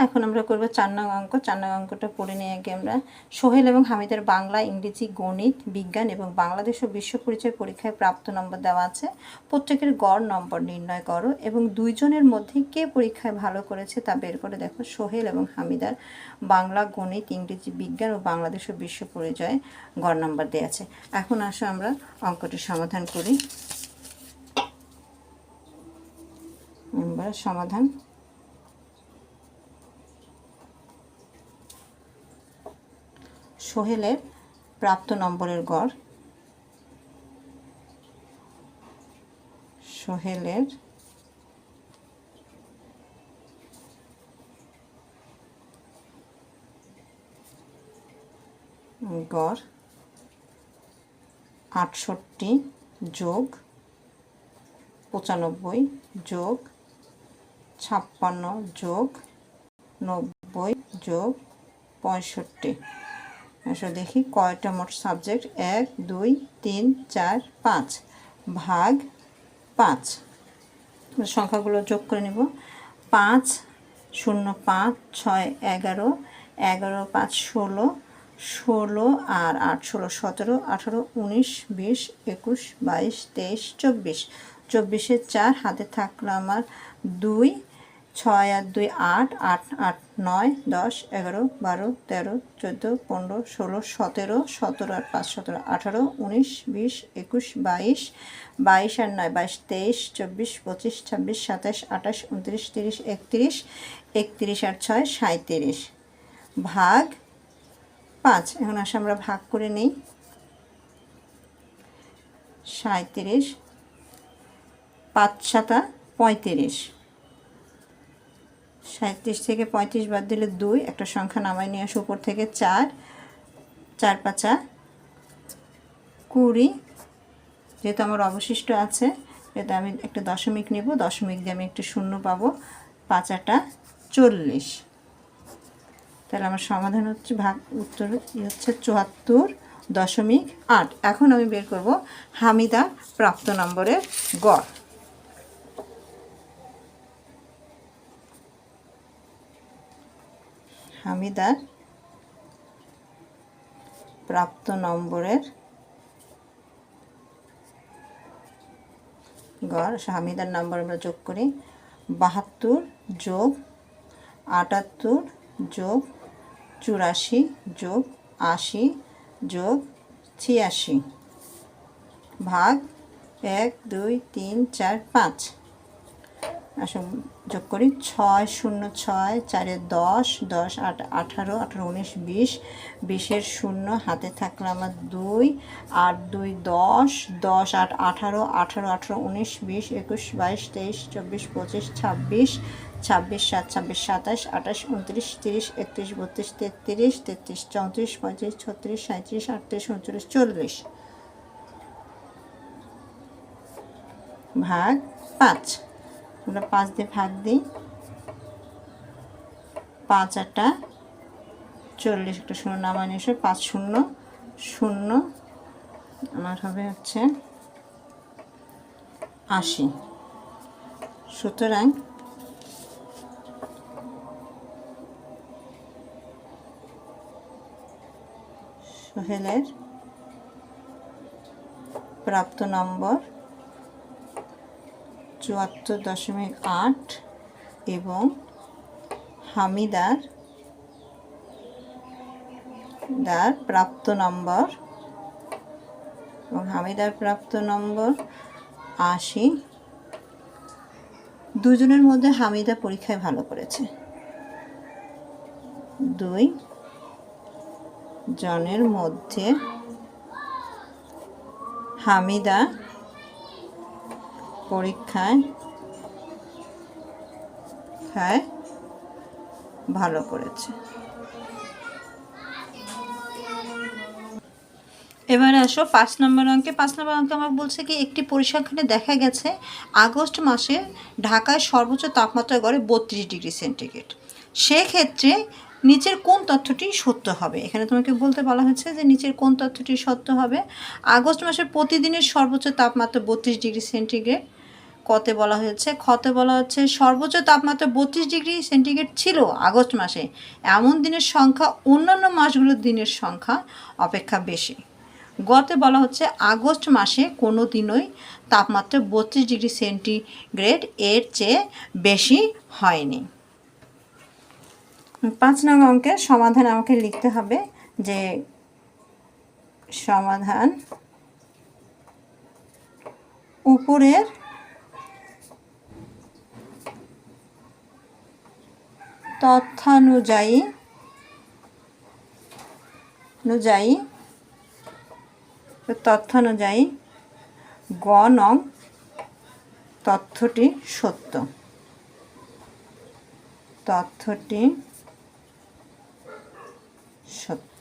এখন আমরা করব 4 নং অঙ্ক। 4 নং অঙ্কটা পড়ে নিয়ে আগে আমরা। সোহেল এবং হামিদের বাংলা, ইংরেজি, গণিত, বিজ্ঞান এবং বাংলাদেশ ও বিশ্ব পরিচয় পরীক্ষায় প্রাপ্ত নম্বর দেওয়া আছে। প্রত্যেকের গড় নম্বর নির্ণয় করো এবং দুইজনের মধ্যে কে পরীক্ষায় ভালো করেছে তা বের করে দেখো। সোহেল এবং হামিদার বাংলা, গণিত, ইংরেজি, বিজ্ঞান ও বাংলাদেশ ও বিশ্ব পরিচয় গড় নম্বর দেওয়া আছে। এখন আসো আমরা অঙ্কটি সমাধান করি। আমরা সমাধান সোহেলের প্রাপ্ত নম্বরের গড়, সোহেলের গড় 68 যোগ 95 যোগ 56 যোগ 90 যোগ 65। আসলে দেখি কয়টা মোট সাবজেক্ট। 1 2 3 4 5 ভাগ 5। সংখ্যাগুলো যোগ করে নেব। 5 0 5 6 11 11 5 16 16 আর 8 16 17 18 19 20 21 22 23 24। 24-এ 4 হাতে থাকলো আমার 2। 6 আর 2 8 8 8 9 10 11 12 13 14 15 16 17 17 আর 5 17 18 19 20 21 22 22 আর 9 22 23 24 25 26 27 28 29 30 31 31 আর 6 37 ভাগ 5। এখন আসে আমরা ভাগ করে নিই। 37 5 7 35। 37 থেকে 35 বাদ দিলে 2, একটা সংখ্যা নামায় নিয়ে আসে উপর থেকে। 4 4 5 20। যেহেতু আমার অবশিষ্ট আছে এটা আমি একটা দশমিক নেব, দশমিক দিয়ে আমি একটা শূন্য পাবো। 5 8 40। তাহলে আমার সমাধান হচ্ছে উত্তর হচ্ছে 74.8। এখন আমি বের করব হামিদা প্রাপ্ত নম্বরের গড়। হামিদার প্রাপ্ত নম্বরের গড়। হামিদার নম্বর আমরা যোগ করি। 72 যোগ 78 যোগ 84 যোগ 80 যোগ 86 ভাগ 1 2 3 4 5। আসুন যোগ করি। 6 0 6 4 10 10 8 18 18 19 20 20-এর 0 হাতে থাকলো আমার 2 8 2 10 10 8 18 18 18 19 20 21 22 23 24 25 26 26 7 26 27 28 29 30 31 32 33 33 34 35 36 37 38 39 40 ভাগ 5। আমরা 5 দিয়ে ভাগ দিই। 5 8 40, একটা 0 নামানো এসে 5 0 0 আমার হবে হচ্ছে 80। সুতরাং সোহেলের প্রাপ্ত নম্বর 74.8 এবং হামিদার প্রাপ্ত নম্বর 80। দুজনের মধ্যে হামিদা পরীক্ষায় ভালো করেছে। 2 জনের মধ্যে হামিদা পরীক্ষায় ভালো করেছে। এবারে আসো 5 নম্বর অঙ্কে। 5 নম্বর অঙ্কে আমার বলছে কি একটি পরিসংখ্যানে দেখা গেছে আগস্ট মাসে ঢাকায় সর্বোচ্চ তাপমাত্রা গড়ে 32 ডিগ্রি সেন্টিগ্রেড। সেক্ষেত্রে নিচের কোন তথ্যটি সত্য হবে? এখানে তোমাকে বলতে বলা হয়েছে যে নিচের কোন তথ্যটি সত্য হবে। আগস্ট মাসে প্রতিদিনের সর্বোচ্চ তাপমাত্রা 32 ডিগ্রি সেন্টিগ্রেড। কতে বলা হয়েছে, খতে বলা হচ্ছে সর্বোচ্চ তাপমাত্রা 32 ডিগ্রি সেন্টিগ্রেড ছিল আগস্ট মাসে, এমন দিনের সংখ্যা অন্যান্য মাসগুলোর দিনের সংখ্যা অপেক্ষা বেশি। গতে বলা হচ্ছে আগস্ট মাসে কোনো দিনই তাপমাত্রা 32 ডিগ্রি সেন্টিগ্রেড এর চেয়ে বেশি হয়নি। 5 নং অঙ্কের সমাধান আমাকে লিখতে হবে যে সমাধান উপরের তথ্যানুযায়ী গ নং তথ্যটি সত্য। তথ্যটি সত্য।